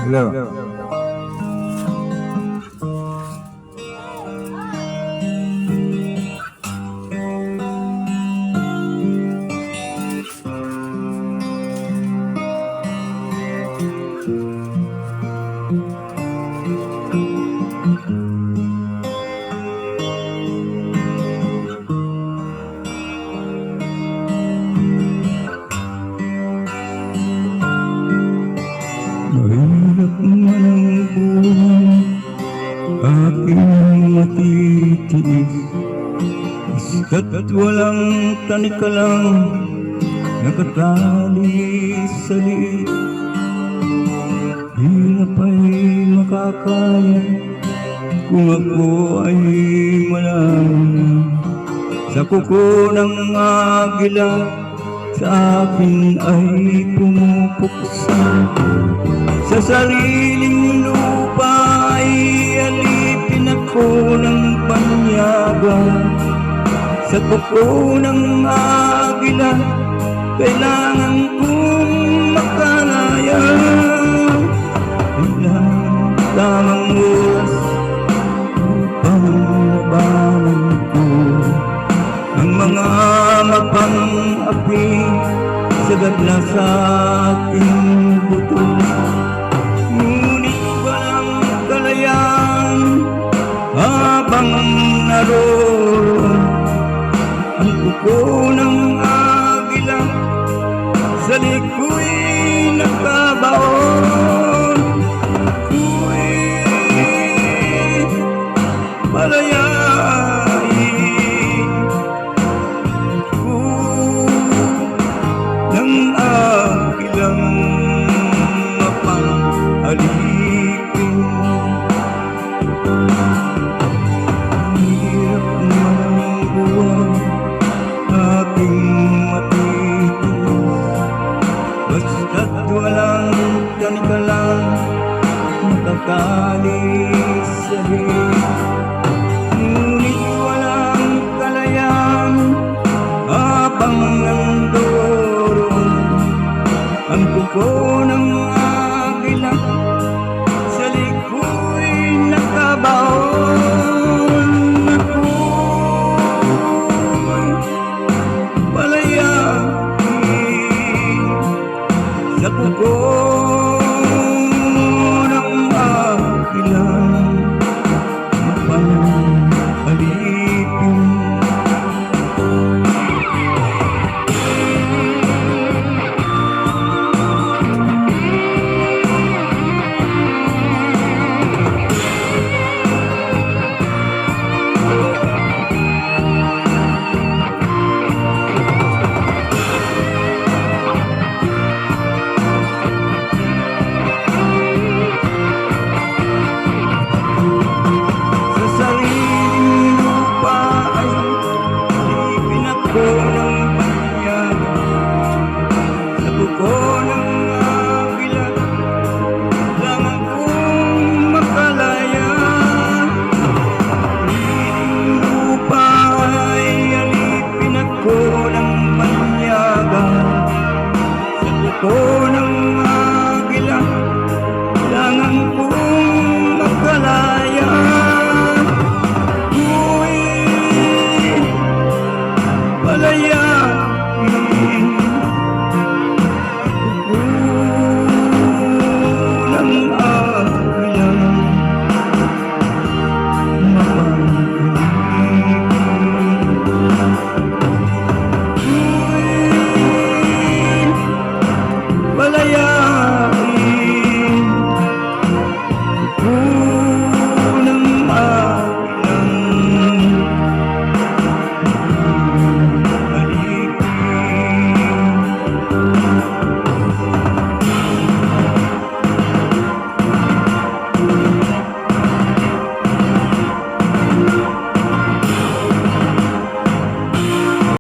Hello. Mahirap man ang buhay, aking matitiis. Basta't walang tanikalang nakatali sa liit. Hirap ay makakaya kung ako ay malalim sa kuko ng agila, sa akin ay pumupuksa. Sa sariling lupa ay alipin ako ng panyaga. Sa kuko ng agila, kailangan kong makalaya. Ilang tamang oras upang labanan ko ang mga mapang-api sagad na sa aking buto. Ngunit walang kalayaan habang naroon ang kuko ng agila, sa liko'y nakabaon. Ako'y palayain ko ng agilang mapang-alipin. Hirap naman ang buhay, aking matitiis. Basta't walang tanikalang nakakaya